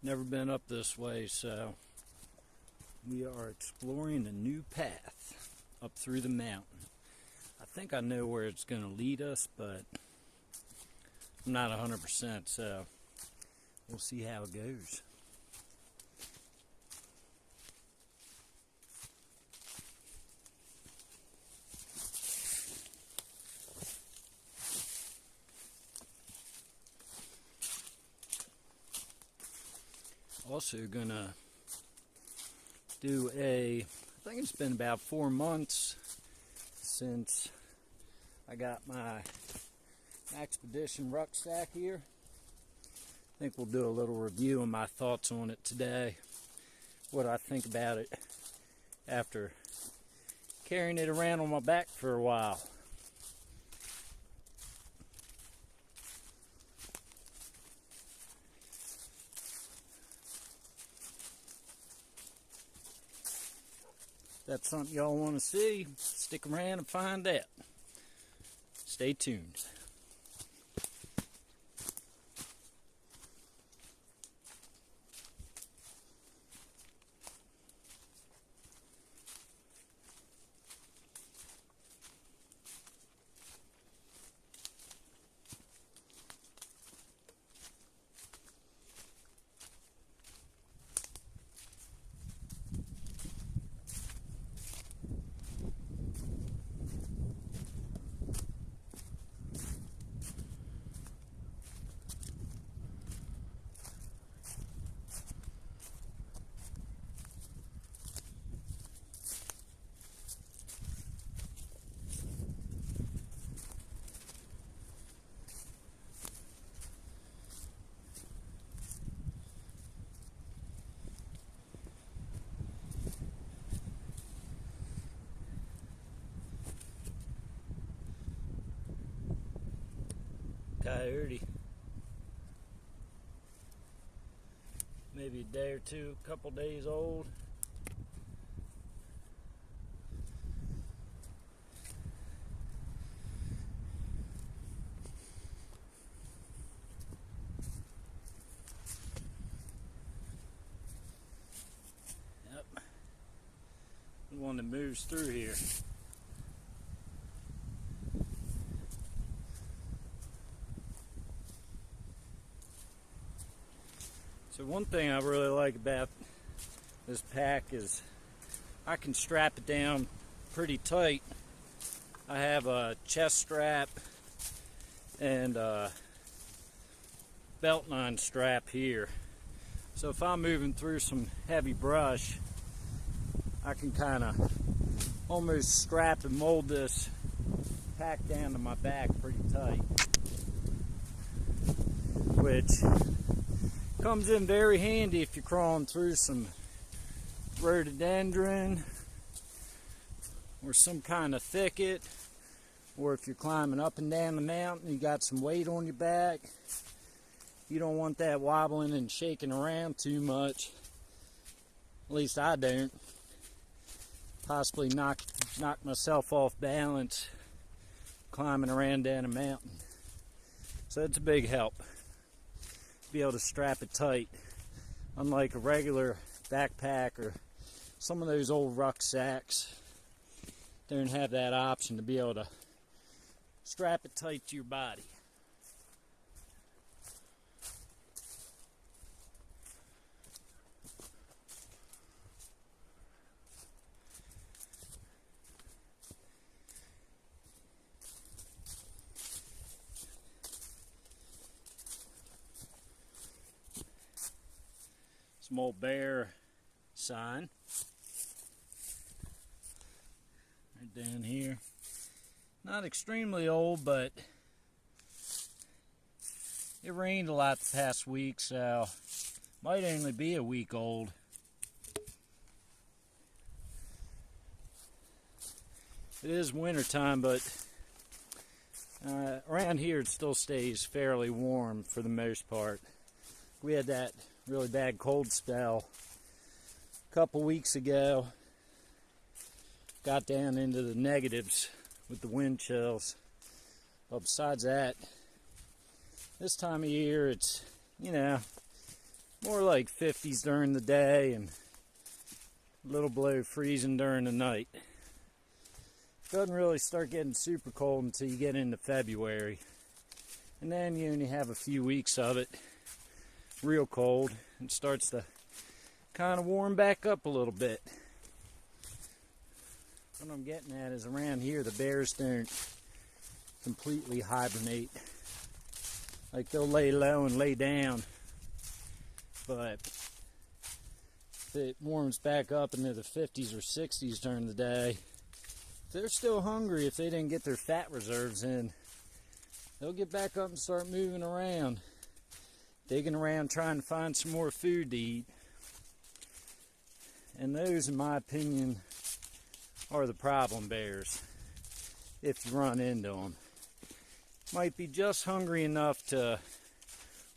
Never been up this way, so we are exploring a new path up through the mountain. I think I know where it's going to lead us, but I'm not 100%, so we'll see how it goes. Also gonna do I think it's been about 4 months since I got my Maxpedition rucksack here. I think we'll do a little review of my thoughts on it today, what I think about it after carrying it around on my back for a while. If that's something y'all want to see, stick around and find out. Stay tuned. Coyote. Maybe a day or two, a couple days old. Yep. The one that moves through here. So one thing I really like about this pack is I can strap it down pretty tight. I have a chest strap and a belt line strap here. So if I'm moving through some heavy brush, I can kind of almost strap and mold this pack down to my back pretty tight, which comes in very handy if you're crawling through some rhododendron or some kind of thicket, or if you're climbing up and down the mountain, you got some weight on your back. You don't want that wobbling and shaking around too much. At least I don't. Possibly knock myself off balance climbing around down a mountain. So it's a big help. Be able to strap it tight, unlike a regular backpack or some of those old rucksacks. Don't have that option to be able to strap it tight to your body. Some old bear sign right down here. Not extremely old, but it rained a lot the past week, so might only be a week old. It is winter time, but around here it still stays fairly warm for the most part. We had that really bad cold spell a couple weeks ago. Got down into the negatives with the wind chills. But besides that, this time of year it's, more like 50s during the day and a little below freezing during the night. Doesn't really start getting super cold until you get into February. And then you only have a few weeks of it real cold and starts to kind of warm back up a little bit. What I'm getting at is around here the bears don't completely hibernate. Like they'll lay low and lay down, but if it warms back up into the 50s or 60s during the day, they're still hungry. If they didn't get their fat reserves in, they'll get back up and start moving around, digging around trying to find some more food to eat. And those, in my opinion, are the problem bears if you run into them. Might be just hungry enough to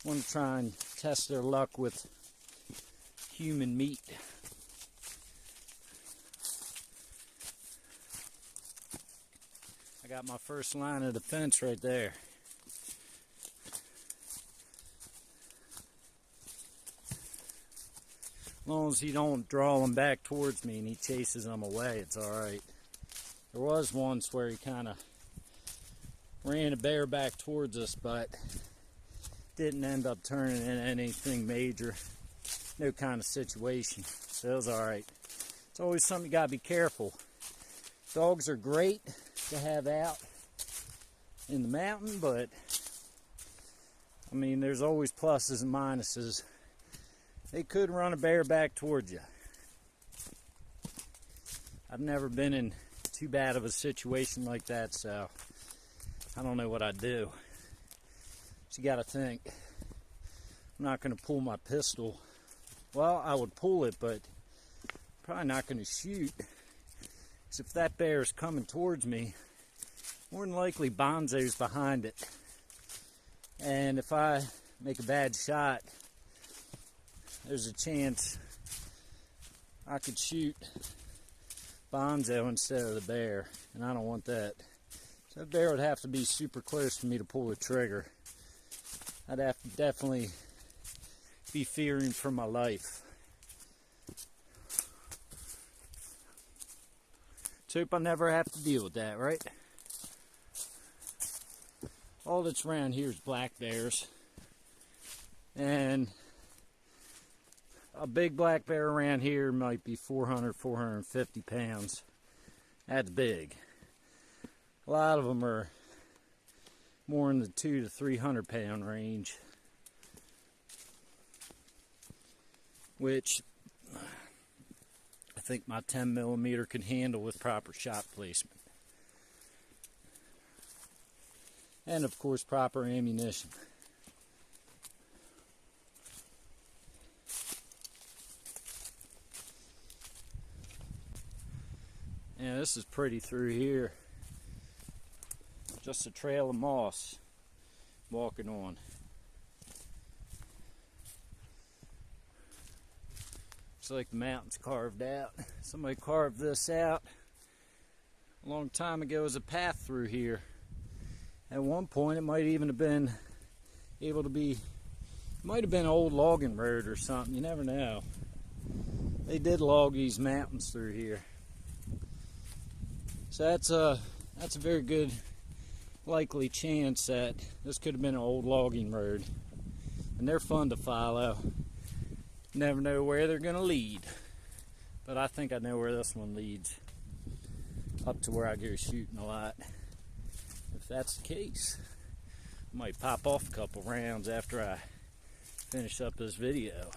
want to try and test their luck with human meat. I got my first line of defense right there. As long as he don't draw them back towards me and he chases them away, it's alright. There was once where he kind of ran a bear back towards us, but didn't end up turning into anything major. No kind of situation. So it was alright. It's always something you gotta be careful. Dogs are great to have out in the mountain, but I mean, there's always pluses and minuses. They could run a bear back towards you. I've never been in too bad of a situation like that, so I don't know what I'd do. But you gotta think, I'm not gonna pull my pistol. Well, I would pull it, but probably not gonna shoot. Because if that bear is coming towards me, more than likely Bonzo's behind it. And if I make a bad shot, there's a chance I could shoot Bonzo instead of the bear, and I don't want that. So that bear would have to be super close for me to pull the trigger. I'd have to definitely be fearing for my life. Let's hope I never have to deal with that, right? All that's around here is black bears. And a big black bear around here might be 400, 450 pounds. That's big. A lot of them are more in the 200 to 300 pound range, which I think my 10 millimeter can handle with proper shot placement. And of course, proper ammunition. Yeah, this is pretty through here. Just a trail of moss walking on. Looks like the mountain's carved out. Somebody carved this out a long time ago as a path through here. At one point, it might even have been able to be, might have been an old logging road or something. You never know. They did log these mountains through here. So that's a very good likely chance that this could have been an old logging road. And they're fun to follow. Never know where they're going to lead. But I think I know where this one leads. Up to where I go shooting a lot. If that's the case, I might pop off a couple rounds after I finish up this video.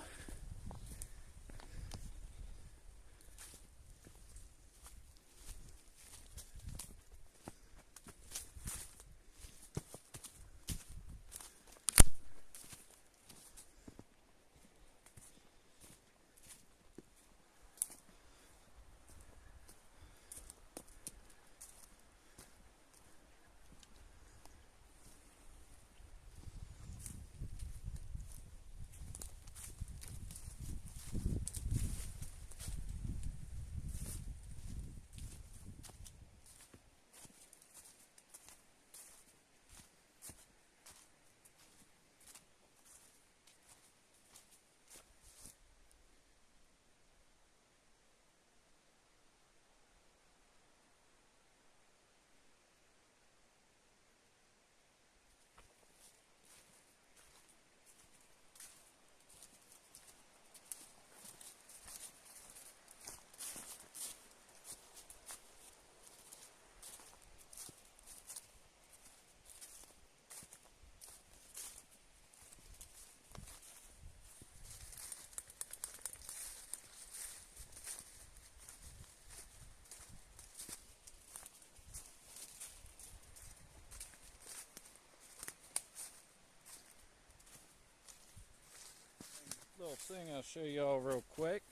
little thing I'll show y'all real quick.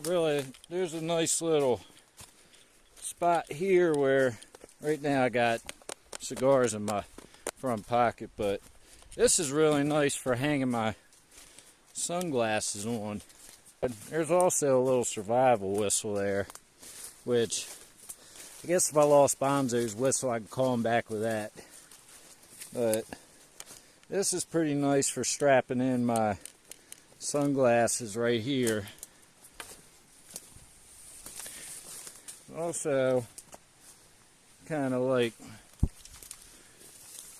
There's a nice little spot here where right now I got cigars in my front pocket, but this is really nice for hanging my sunglasses on. There's also a little survival whistle there, which I guess if I lost Bonzo's whistle, I could call him back with that. But this is pretty nice for strapping in my sunglasses right here. Also, kind of like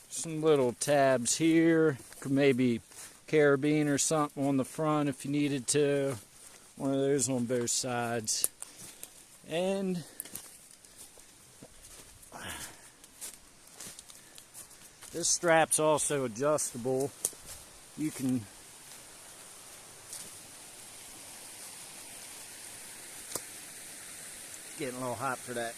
some little tabs here. Could maybe carabiner or something on the front if you needed to. One of those on both sides. And this strap's also adjustable. You can getting a little hot for that.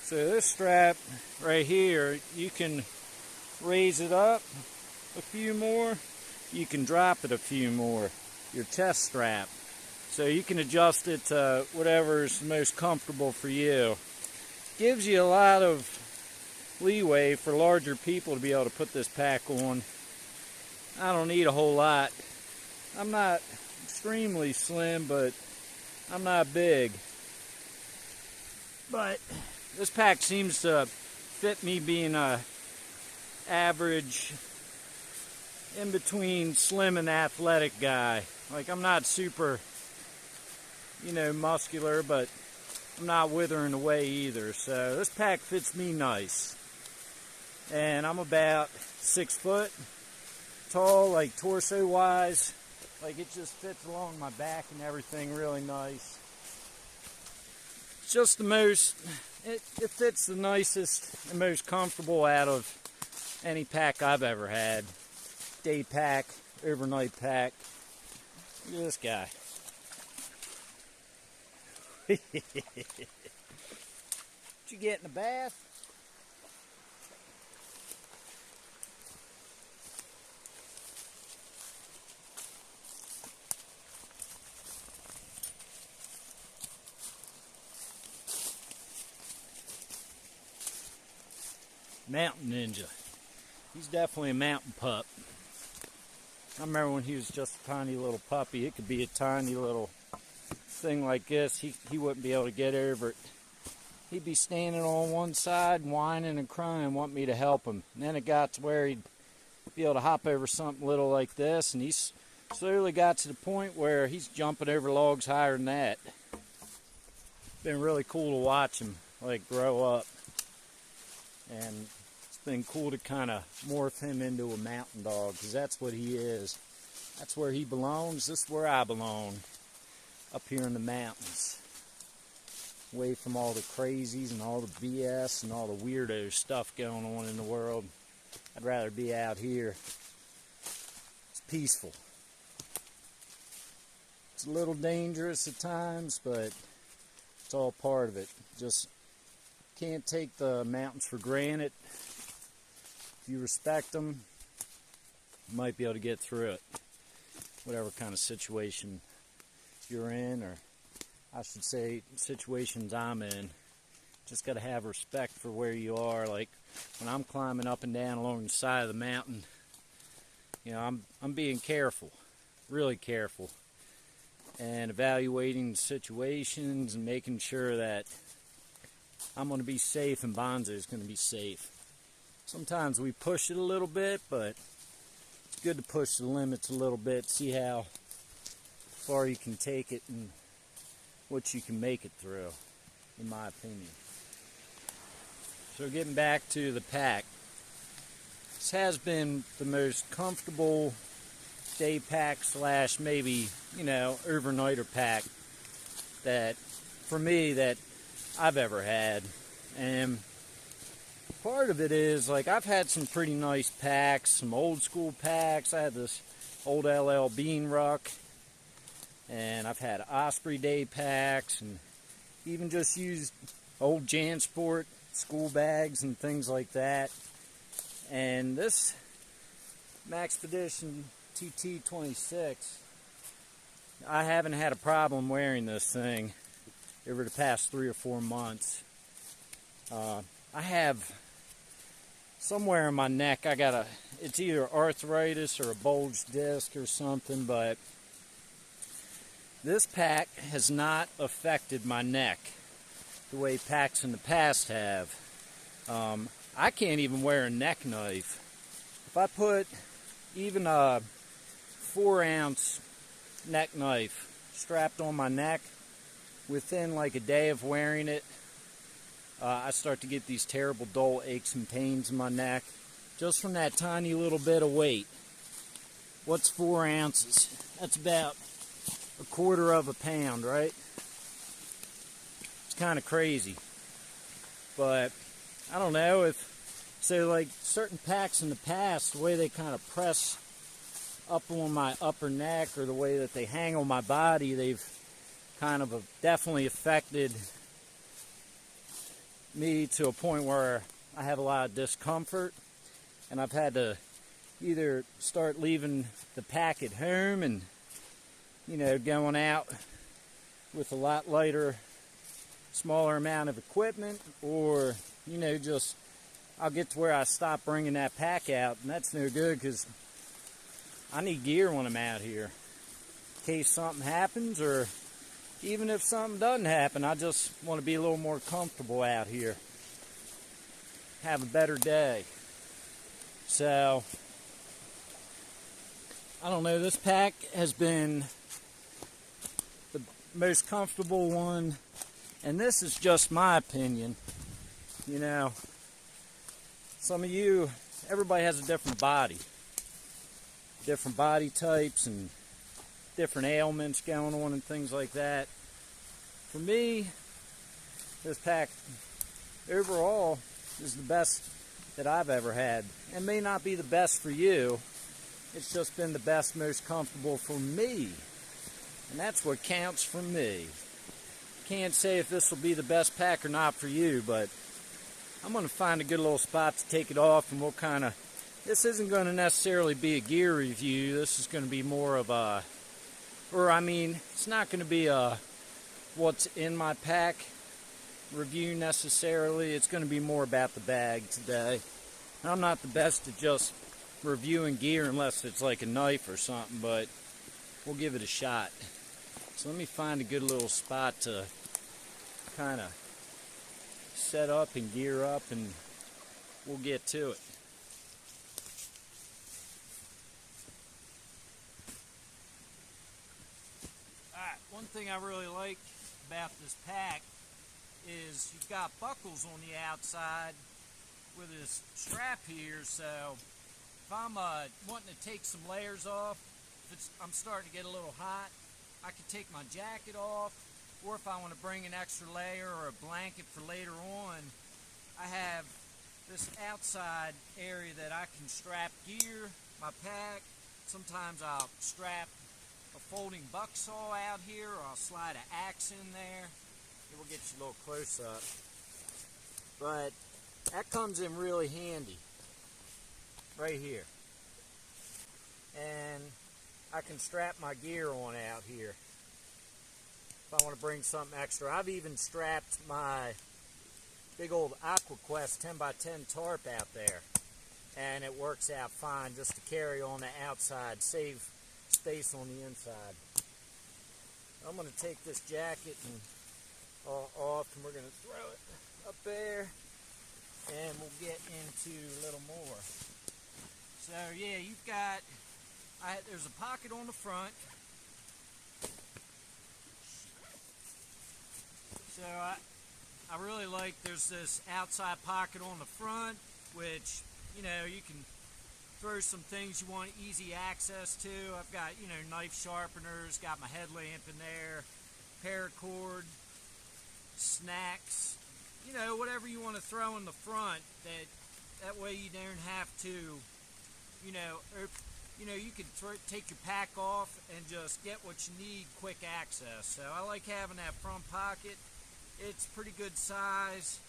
So this strap right here, you can raise it up a few more, you can drop it a few more, your chest strap. So you can adjust it to whatever's most comfortable for you. Gives you a lot of leeway for larger people to be able to put this pack on. I don't need a whole lot. I'm not extremely slim, but I'm not big. But this pack seems to fit me being a average, in between slim and athletic guy. Like, I'm not super, muscular, but I'm not withering away either. So this pack fits me nice. And I'm about 6 foot tall, like torso wise. Like, it just fits along my back and everything really nice. It's just it fits the nicest and most comfortable out of any pack I've ever had. Day pack, overnight pack. Look at this guy. Did you get in the bath? Mountain Ninja. He's definitely a mountain pup. I remember when he was just a tiny little puppy. It could be a tiny little thing like this. He wouldn't be able to get over it. He'd be standing on one side, whining and crying, wanting me to help him. And then it got to where he'd be able to hop over something little like this, and he slowly got to the point where he's jumping over logs higher than that. It's been really cool to watch him grow up. And it's been cool to kind of morph him into a mountain dog, because that's what he is. That's where he belongs. This is where I belong, up here in the mountains, away from all the crazies and all the BS and all the weirdo stuff going on in the world. I'd rather be out here. It's peaceful. It's a little dangerous at times, but it's all part of it. Just can't take the mountains for granted. If you respect them, you might be able to get through it, whatever kind of situation you're in, or I should say situations I'm in. Just got to have respect for where you are. Like when I'm climbing up and down along the side of the mountain, I'm being careful, really careful, and evaluating situations and making sure that I'm going to be safe and Bonzo is going to be safe. Sometimes we push it a little bit, but it's good to push the limits a little bit, see how far you can take it and what you can make it through, in my opinion. So getting back to the pack. This has been the most comfortable day pack / maybe, overnighter pack that, for me, that I've ever had. And part of it is, I've had some pretty nice packs, some old school packs. I had this old LL Bean Ruck, and I've had Osprey day packs, and even just used old JanSport school bags and things like that. And this Maxpedition TT26, I haven't had a problem wearing this thing over the past 3 or 4 months. I have somewhere in my neck, it's either arthritis or a bulged disc or something, but this pack has not affected my neck the way packs in the past have. I can't even wear a neck knife. If I put even a 4-ounce neck knife strapped on my neck, within like a day of wearing it, I start to get these terrible dull aches and pains in my neck just from that tiny little bit of weight. What's 4 ounces? That's about 1/4 pound, right? It's kind of crazy. But I don't know so like certain packs in the past, the way they kind of press up on my upper neck or the way that they hang on my body, they've kind of definitely affected me to a point where I have a lot of discomfort, and I've had to either start leaving the pack at home and, you know, going out with a lot lighter, smaller amount of equipment, or, you know, just I'll get to where I stop bringing that pack out, and that's no good because I need gear when I'm out here in case something happens, or even if something doesn't happen. I just want to be a little more comfortable out here, have a better day. So I don't know, this pack has been the most comfortable one, and this is just my opinion. You know, some of you, everybody has a different body types and different ailments going on and things like that. For me, this pack overall is the best that I've ever had. It may not be the best for you, it's just been the best, most comfortable for me. And that's what counts for me. Can't say if this will be the best pack or not for you, but I'm going to find a good little spot to take it off, and we'll kind of, this isn't going to necessarily be a gear review. This is going to be more of a, it's not going to be a what's in my pack review necessarily. It's going to be more about the bag today. I'm not the best at just reviewing gear unless it's like a knife or something, but we'll give it a shot. So let me find a good little spot to kind of set up and gear up, and we'll get to it. Alright, one thing I really like about this pack is you've got buckles on the outside with this strap here, so if I'm wanting to take some layers off, if I'm starting to get a little hot, I can take my jacket off, or if I want to bring an extra layer or a blanket for later on, I have this outside area that I can strap gear, my pack. Sometimes I'll strap a folding buck saw out here, or I'll slide an axe in there. It will get you a little close up. But that comes in really handy right here. And I can strap my gear on out here if I want to bring something extra. I've even strapped my big old AquaQuest 10x10 tarp out there, and it works out fine just to carry on the outside, save space on the inside. I'm going to take this jacket and off, and we're going to throw it up there, and we'll get into a little more. So yeah, you've got, there's a pocket on the front. So I really like, there's this outside pocket on the front, which, you know, you can throw some things you want easy access to. I've got, you know, knife sharpeners, got my headlamp in there, paracord, snacks, you know, whatever you want to throw in the front, that way you don't have to, you know, you can take your pack off and just get what you need, quick access. So I like having that front pocket. It's pretty good size.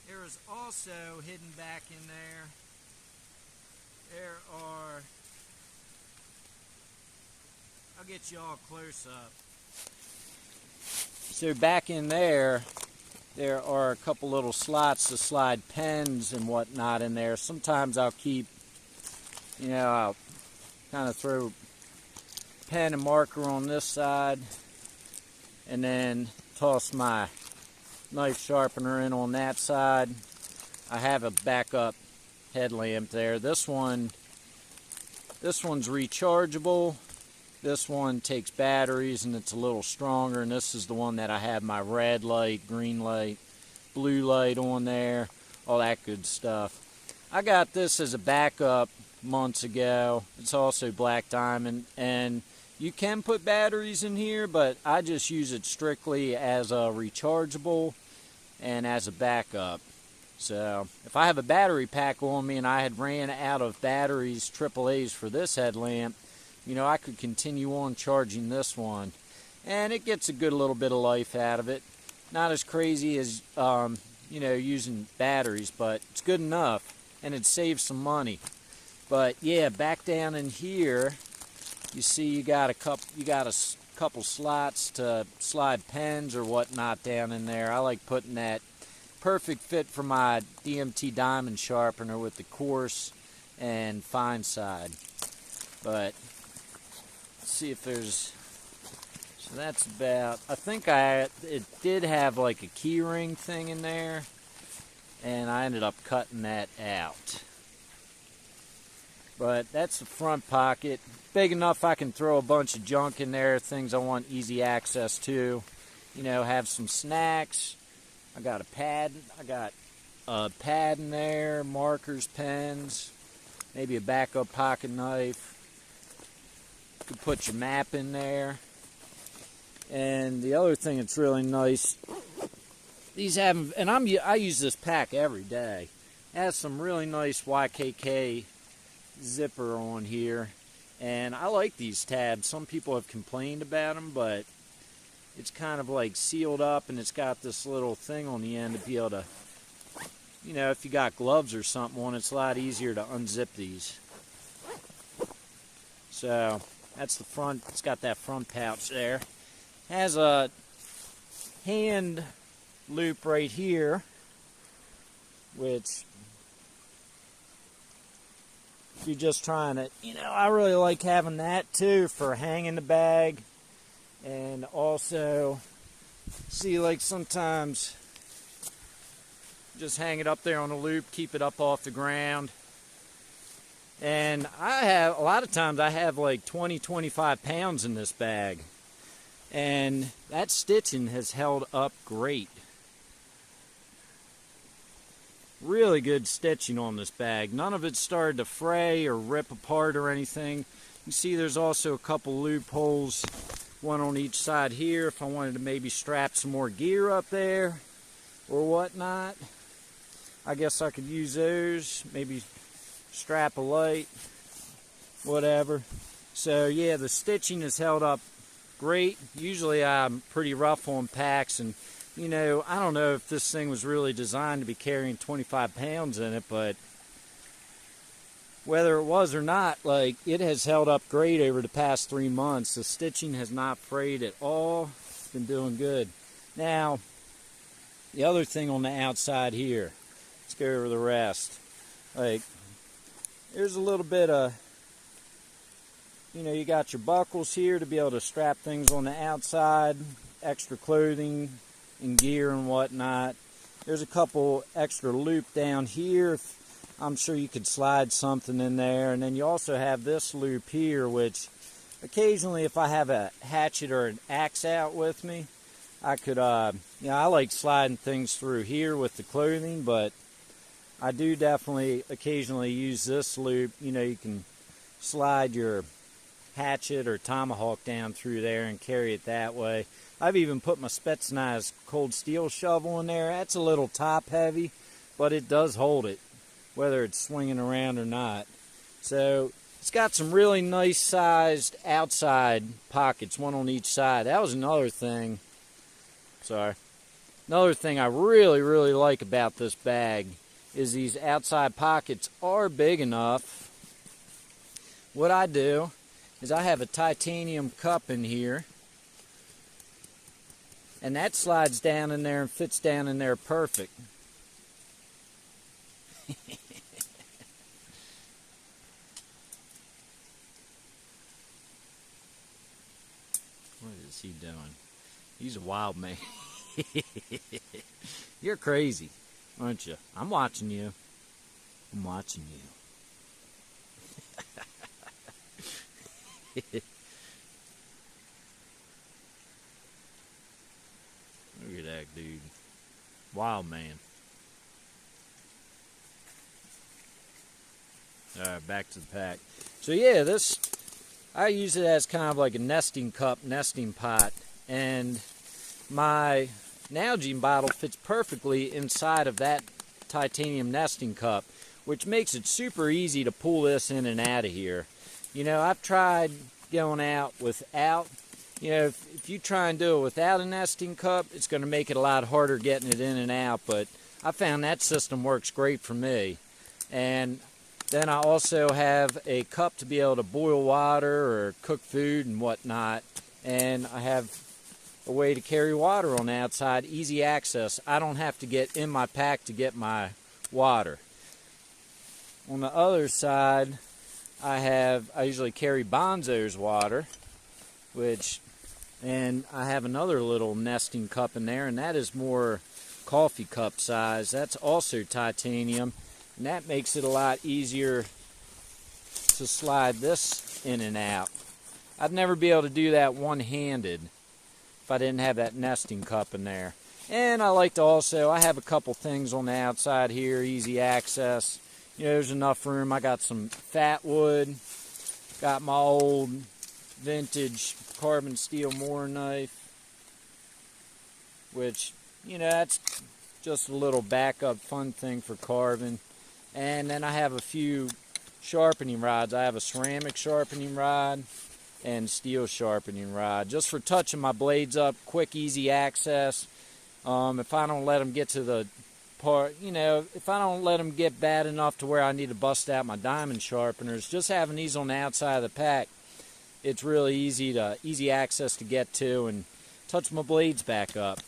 There is also hidden back in there are, I'll get you all close up. So back in there are a couple little slots to slide pens and whatnot in there. Sometimes I'll keep, I'll kind of throw pen and marker on this side and then toss my knife sharpener in on that side. I have a backup headlamp there. This one's rechargeable. This one takes batteries and it's a little stronger, and this is the one that I have my red light, green light, blue light on there, all that good stuff. I got this as a backup months ago. It's also black diamond, and you can put batteries in here, but I just use it strictly as a rechargeable and as a backup. So if I have a battery pack on me and I had ran out of batteries, AAAs for this headlamp, I could continue on charging this one. And it gets a good little bit of life out of it. Not as crazy as, using batteries, but it's good enough. And it saves some money. But yeah, back down in here, you see you got a couple slots to slide pens or whatnot down in there. I like putting that perfect fit for my DMT diamond sharpener with the coarse and fine side. But let's see if there's, so that's about, I think it did have like a key ring thing in there, and I ended up cutting that out. But that's the front pocket. Big enough I can throw a bunch of junk in there, things I want easy access to. Have some snacks. I got a pad in there, markers, pens, maybe a backup pocket knife. You could put your map in there. And the other thing that's really nice, I use this pack every day. It has some really nice YKK zipper on here, and I like these tabs. Some people have complained about them, but it's kind of like sealed up, and it's got this little thing on the end to be able to, if you got gloves or something on, it's a lot easier to unzip these. So that's the front. It's got that front pouch there. Has a hand loop right here, which if you're just trying to, I really like having that too for hanging the bag. And also, see, like sometimes just hang it up there on a loop, keep it up off the ground. And a lot of times I have like 20-25 pounds in this bag. And that stitching has held up great. Really good stitching on this bag. None of it started to fray or rip apart or anything. You see there's also a couple loopholes, one on each side here if I wanted to maybe strap some more gear up there or whatnot. I guess I could use those, maybe strap a light, whatever. So yeah, the stitching has held up great. Usually I'm pretty rough on packs, and I don't know if this thing was really designed to be carrying 25 pounds in it, but whether it was or not, it has held up great over the past 3 months. The stitching has not frayed at all. It's been doing good. Now, the other thing on the outside here, let's go over the rest. There's a little bit of, you got your buckles here to be able to strap things on the outside, extra clothing and gear and whatnot. There's a couple extra loop down here. I'm sure you could slide something in there. And then you also have this loop here, which occasionally if I have a hatchet or an axe out with me, I could, I like sliding things through here with the clothing, but I do definitely occasionally use this loop. You can slide your hatchet or tomahawk down through there and carry it that way. I've even put my Spetsnaz cold steel shovel in there. That's a little top heavy, but it does hold it, whether it's swinging around or not. So it's got some really nice sized outside pockets, one on each side. That was another thing. Sorry. Another thing I really like about this bag is these outside pockets are big enough. What I do is I have a titanium cup in here, and that slides down in there and fits down in there perfect. What is he doing? He's a wild man. You're crazy, aren't you? I'm watching you. I'm watching you. Look at that dude. Wild man. Alright, back to the pack. So yeah, this, I use it as kind of like a nesting cup, nesting pot. And my Nalgene bottle fits perfectly inside of that titanium nesting cup, which makes it super easy to pull this in and out of here. You know, I've tried going out without, you know, if you try and do it without a nesting cup, it's going to make it a lot harder getting it in and out, but I found that system works great for me. And then I also have a cup to be able to boil water or cook food and whatnot, and I have a way to carry water on the outside, easy access. I don't have to get in my pack to get my water. On the other side, I usually carry Bonzo's water, and I have another little nesting cup in there, and that is more coffee cup size. That's also titanium, and that makes it a lot easier to slide this in and out. I'd never be able to do that one-handed if I didn't have that nesting cup in there. And I like to also, I have a couple things on the outside here, easy access. You know, there's enough room. I got some fat wood, got my old vintage carbon steel Moore knife, which, you know, that's just a little backup fun thing for carving. And then I have a few sharpening rods. I have a ceramic sharpening rod and steel sharpening rod, just for touching my blades up, quick, easy access. If I don't let them get to the part, you know, if I don't let them get bad enough to where I need to bust out my diamond sharpeners, just having these on the outside of the pack, it's really easy access to get to and touch my blades back up.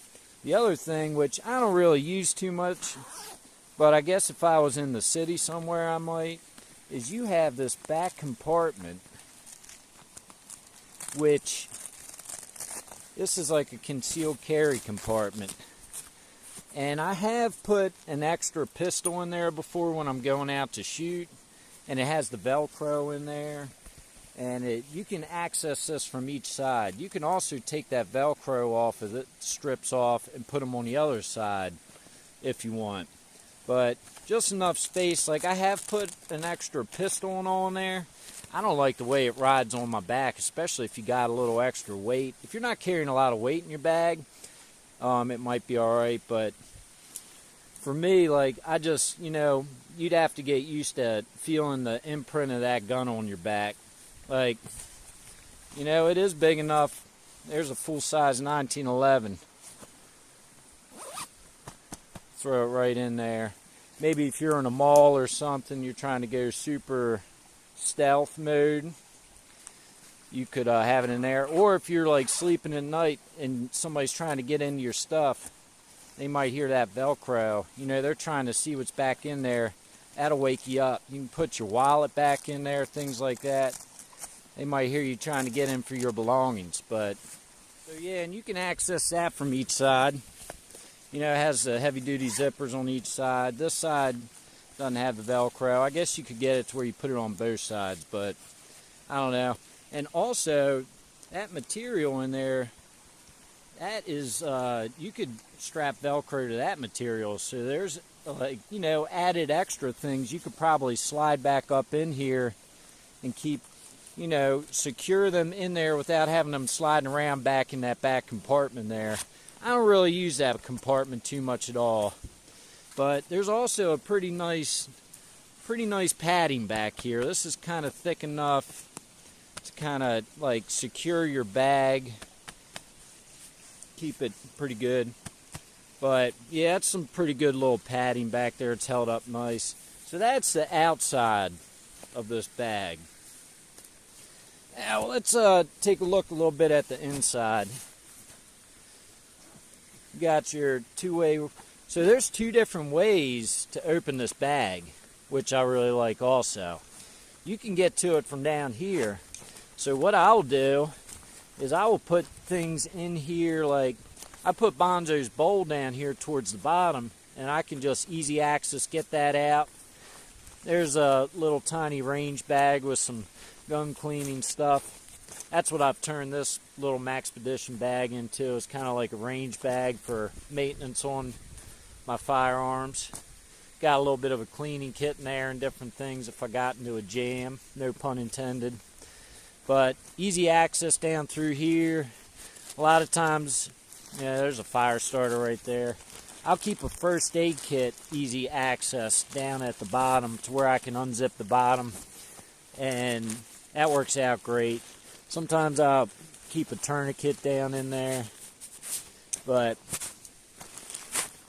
The other thing, which I don't really use too much, but I guess if I was in the city somewhere I might, is you have this back compartment, which this is like a concealed carry compartment. And I have put an extra pistol in there before when I'm going out to shoot, and it has the Velcro in there, and you can access this from each side. You can also take that Velcro off as it strips off and put them on the other side if you want. But just enough space. Like, I have put an extra pistol on there. I don't like the way it rides on my back, especially if you got a little extra weight. If you're not carrying a lot of weight in your bag, it might be alright, but for me, like, I just, you know, you'd have to get used to feeling the imprint of that gun on your back. Like, you know, it is big enough. There's a full-size 1911. Throw it right in there. Maybe if you're in a mall or something, you're trying to go super stealth mode, you could have it in there. Or if you're like sleeping at night and somebody's trying to get into your stuff, they might hear that Velcro. You know, they're trying to see what's back in there. That'll wake you up. You can put your wallet back in there, things like that. They might hear you trying to get in for your belongings. But so yeah, and you can access that from each side. You know, it has the heavy-duty zippers on each side. This side doesn't have the Velcro. I guess you could get it to where you put it on both sides, but I don't know. And also, that material in there, that is, you could strap Velcro to that material. So there's, like, you know, added extra things. You could probably slide back up in here and keep, you know, secure them in there without having them sliding around back in that back compartment there. I don't really use that compartment too much at all. But there's also a pretty nice padding back here. This is kind of thick enough to kind of like secure your bag, keep it pretty good. But yeah, it's some pretty good little padding back there. It's held up nice. So that's the outside of this bag. Now let's take a look a little bit at the inside. You got your two-way. So there's two different ways to open this bag, which I really like also. You can get to it from down here. So what I'll do is I will put things in here, like I put Bonzo's bowl down here towards the bottom, and I can just easy access get that out. There's a little tiny range bag with some gun cleaning stuff. That's what I've turned this little Maxpedition bag into. It's kind of like a range bag for maintenance on my firearms. Got a little bit of a cleaning kit in there and different things if I got into a jam, no pun intended. But easy access down through here. A lot of times, yeah, there's a fire starter right there. I'll keep a first aid kit easy access down at the bottom to where I can unzip the bottom, and that works out great. Sometimes I'll keep a tourniquet down in there, but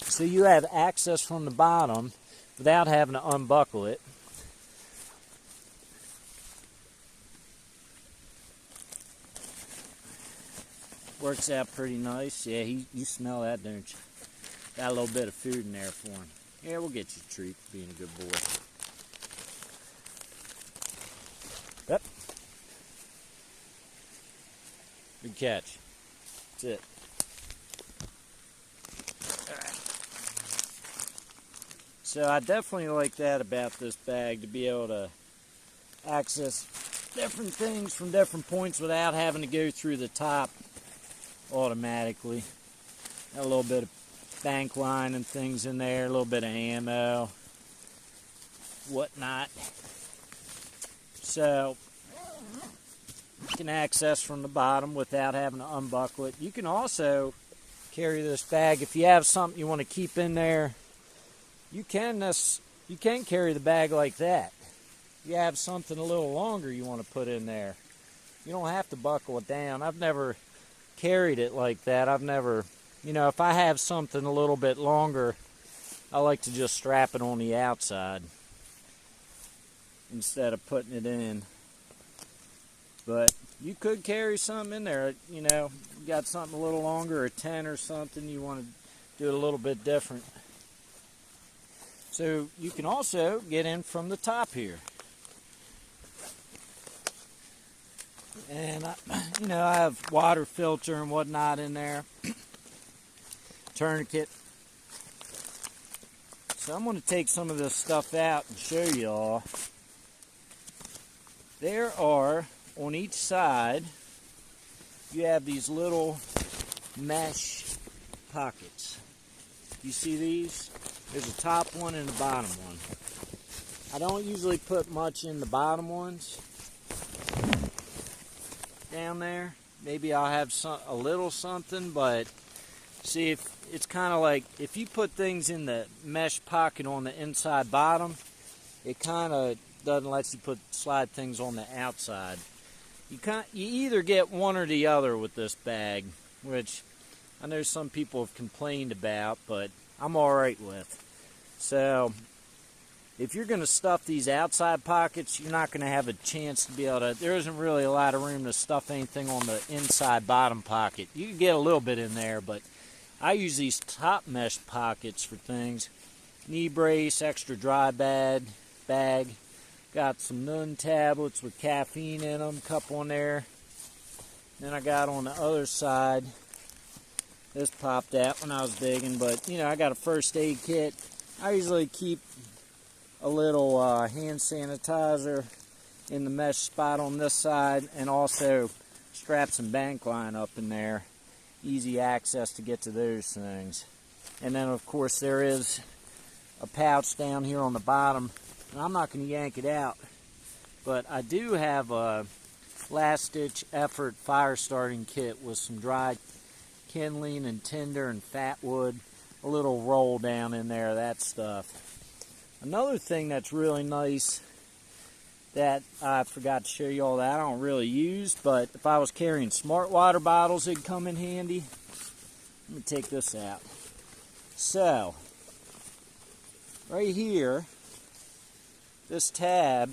so you have access from the bottom without having to unbuckle it. Works out pretty nice. Yeah, you smell that, don't you? Got a little bit of food in there for him. Yeah, we'll get you a treat for being a good boy. Yep. Good catch. That's it. So I definitely like that about this bag, to be able to access different things from different points without having to go through the top automatically. Got a little bit of bank line and things in there, a little bit of ammo, whatnot. So you can access from the bottom without having to unbuckle it. You can also carry this bag if you have something you want to keep in there. You can carry the bag like that. You have something a little longer you want to put in there. You don't have to buckle it down. I've never carried it like that. I've never, if I have something a little bit longer, I like to just strap it on the outside instead of putting it in. But you could carry something in there, you got something a little longer, a 10 or something, you want to do it a little bit different. So you can also get in from the top here. And I have water filter and whatnot in there. Tourniquet. So I'm going to take some of this stuff out and show you all. There are, on each side, you have these little mesh pockets. You see these? There's a top one and a bottom one. I don't usually put much in the bottom ones down there. Maybe I'll have a little something, but see, if it's kind of like if you put things in the mesh pocket on the inside bottom, it kind of doesn't let you slide things on the outside. You either get one or the other with this bag, which I know some people have complained about, but I'm alright with. So if you're going to stuff these outside pockets, you're not going to have a chance to be able to, there isn't really a lot of room to stuff anything on the inside bottom pocket. You can get a little bit in there, but I use these top mesh pockets for things. Knee brace, extra dry bag. Got some Nun tablets with caffeine in them, couple in there. Then I got on the other side, this popped out when I was digging, but I got a first aid kit. I usually keep a little hand sanitizer in the mesh spot on this side, and also strap some bank line up in there. Easy access to get to those things. And then of course there is a pouch down here on the bottom, and I'm not going to yank it out, but I do have a last ditch effort fire starting kit with some dry kindling and tinder and fat wood, a little roll down in there, that stuff. Another thing that's really nice that I forgot to show you all that I don't really use, but if I was carrying smart water bottles, it'd come in handy. Let me take this out. So, right here, this tab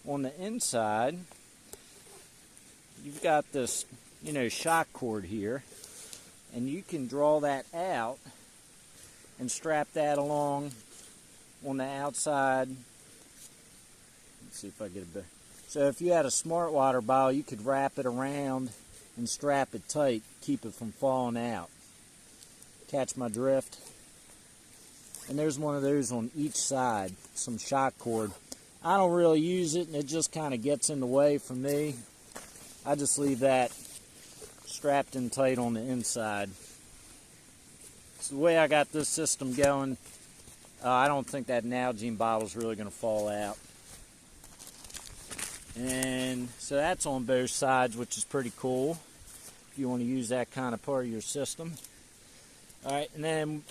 on the inside, you've got this, shock cord here, and you can draw that out and strap that along on the outside. Let's see if I get a bit. So if you had a smart water bottle, you could wrap it around and strap it tight, keep it from falling out. Catch my drift? And there's one of those on each side, some shock cord. I don't really use it, and it just kind of gets in the way for me. I just leave that strapped in tight on the inside. So the way I got this system going, I don't think that Nalgene bottle is really going to fall out. And so that's on both sides, which is pretty cool if you want to use that kind of part of your system. Alright, and then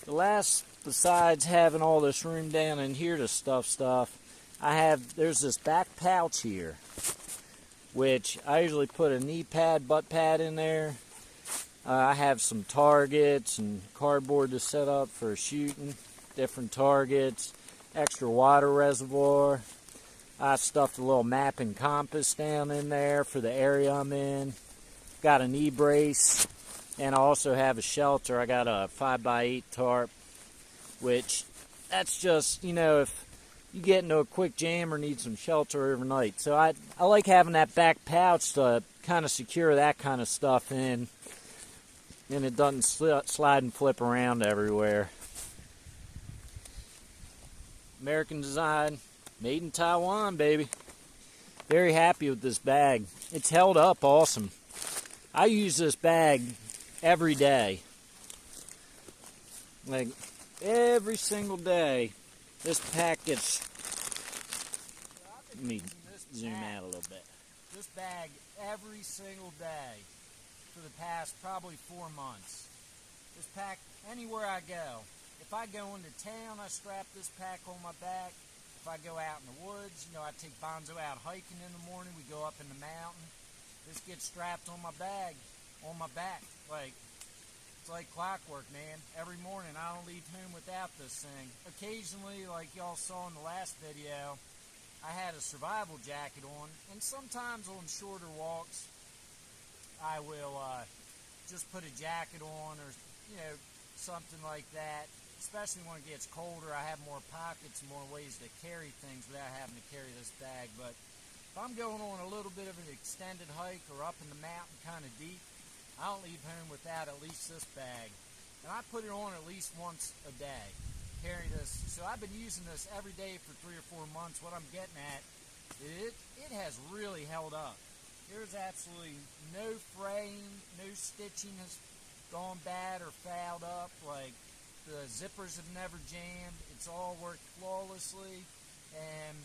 the last, besides having all this room down in here to stuff stuff, there's this back pouch here, which I usually put a knee pad, butt pad in there. I have some targets and cardboard to set up for shooting, different targets, extra water reservoir. I stuffed a little map and compass down in there for the area I'm in. Got a knee brace, and I also have a shelter. I got a 5x8 tarp, which that's just, if you get into a quick jam or need some shelter overnight. So I like having that back pouch to kind of secure that kind of stuff in, and it doesn't slide and flip around everywhere. American design, made in Taiwan, baby. Very happy with this bag. It's held up awesome. I use this bag every day. Like, every single day. This pack gets... Let me zoom out a little bit. This bag every single day for the past probably 4 months. This pack, anywhere I go. If I go into town, I strap this pack on my back. If I go out in the woods, I take Bonzo out hiking in the morning. We go up in the mountain. This gets strapped on my bag, on my back. It's like clockwork, man. Every morning I don't leave home without this thing. Occasionally, like y'all saw in the last video, I had a survival jacket on, and sometimes on shorter walks, I will just put a jacket on or, something like that. Especially when it gets colder, I have more pockets, more ways to carry things without having to carry this bag. But if I'm going on a little bit of an extended hike or up in the mountain kind of deep, I don't leave home without at least this bag. And I put it on at least once a day. Carry this. So I've been using this every day for 3 or 4 months. What I'm getting at, it has really held up. There's absolutely no fraying, no stitching has gone bad or fouled up. The zippers have never jammed. It's all worked flawlessly. And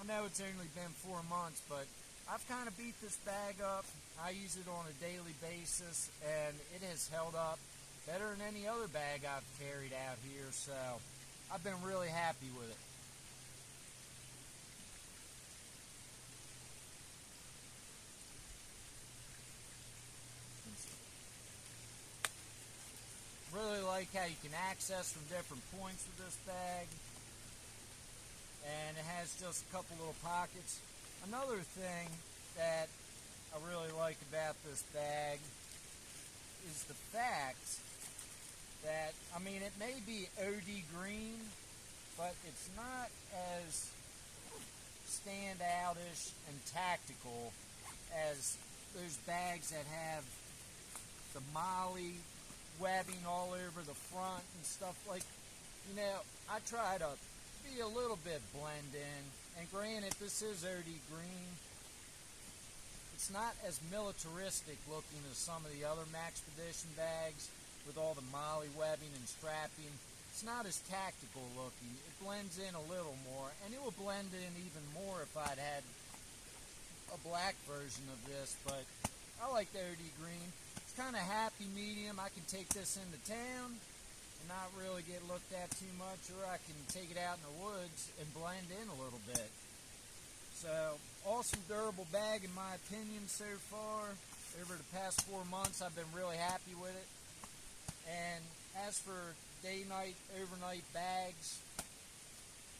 I know it's only been 4 months, but I've kind of beat this bag up. I use it on a daily basis, and it has held up better than any other bag I've carried out here. So I've been really happy with it. Really like how you can access from different points with this bag, and it has just a couple little pockets. Another thing that I really like about this bag is the fact that, it may be OD green, but it's not as standoutish and tactical as those bags that have the Molly webbing all over the front and stuff. I try to be a little bit blend in, and granted, this is OD green. It's not as militaristic looking as some of the other Maxpedition bags with all the Molly webbing and strapping. It's not as tactical looking. It blends in a little more, and it will blend in even more if I'd had a black version of this, but I like the OD green. It's kind of happy medium. I can take this into town and not really get looked at too much, or I can take it out in the woods and blend in a little bit. So, awesome durable bag in my opinion so far. Over the past 4 months, I've been really happy with it. And as for day-night, overnight bags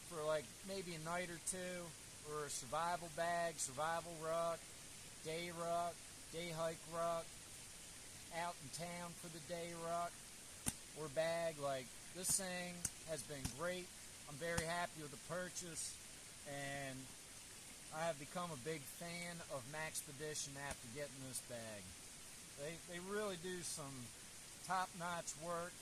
for like maybe a night or two, or a survival bag, survival ruck, day hike ruck, out in town for the day ruck or bag. Like, this thing has been great. I'm very happy with the purchase, and I have become a big fan of Maxpedition after getting this bag. They really do some top-notch work,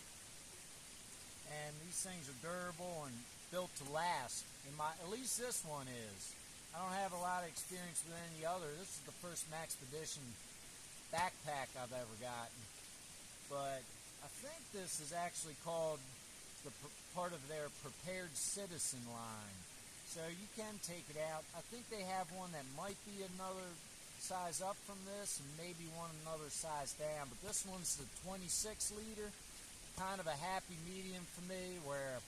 and these things are durable and built to last. At least this one is. I don't have a lot of experience with any other. This is the first Maxpedition backpack I've ever gotten, but I think this is actually called part of their Prepared Citizen line, so you can take it out. I think they have one that might be another size up from this, and maybe one another size down, but this one's the 26 liter, kind of a happy medium for me, where,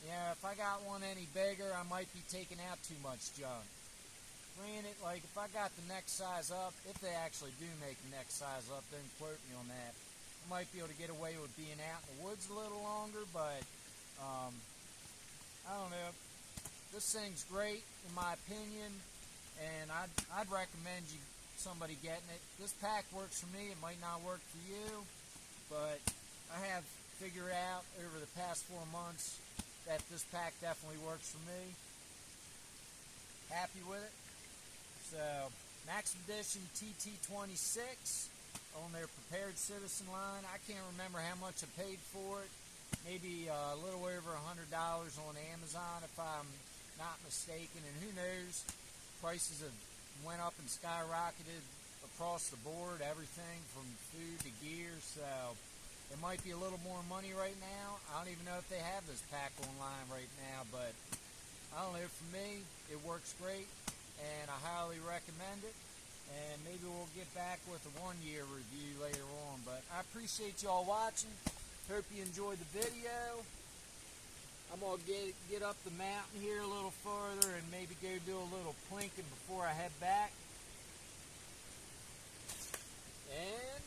yeah, if I got one any bigger, I might be taking out too much junk. Granted, like, if I got the next size up, if they actually do make the next size up, don't quote me on that, I might be able to get away with being out in the woods a little longer, but I don't know. This thing's great, in my opinion, and I'd recommend somebody getting it. This pack works for me. It might not work for you, but I have figured out over the past 4 months that this pack definitely works for me. Happy with it. So, Maxpedition TT26 on their Prepared Citizen line. I can't remember how much I paid for it. Maybe a little over $100 on Amazon, if I'm not mistaken. And who knows, prices have went up and skyrocketed across the board, everything from food to gear. So it might be a little more money right now. I don't even know if they have this pack online right now, but I don't know. For me, it works great, and I highly recommend it. And maybe we'll get back with a one-year review later on. But I appreciate y'all watching. Hope you enjoyed the video. I'm going to get up the mountain here a little further and maybe go do a little plinking before I head back. And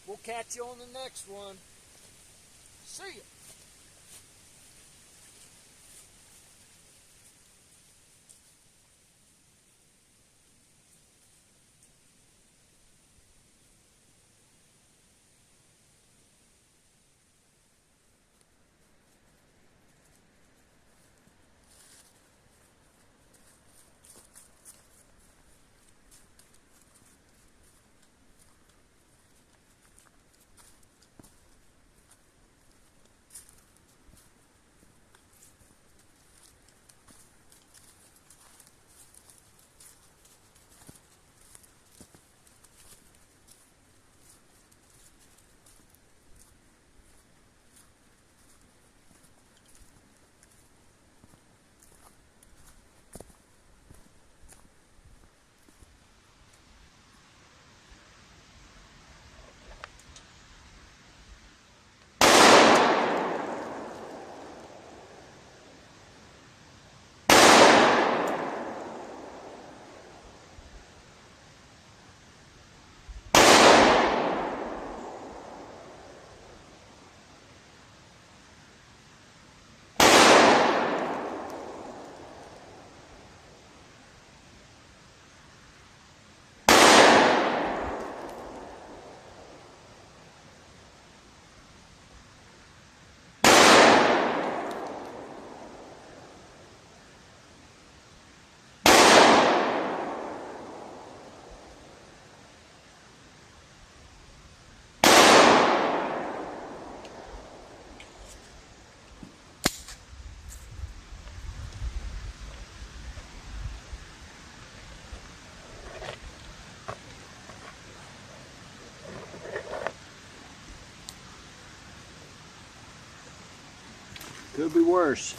we'll catch you on the next one. See ya. Could be worse.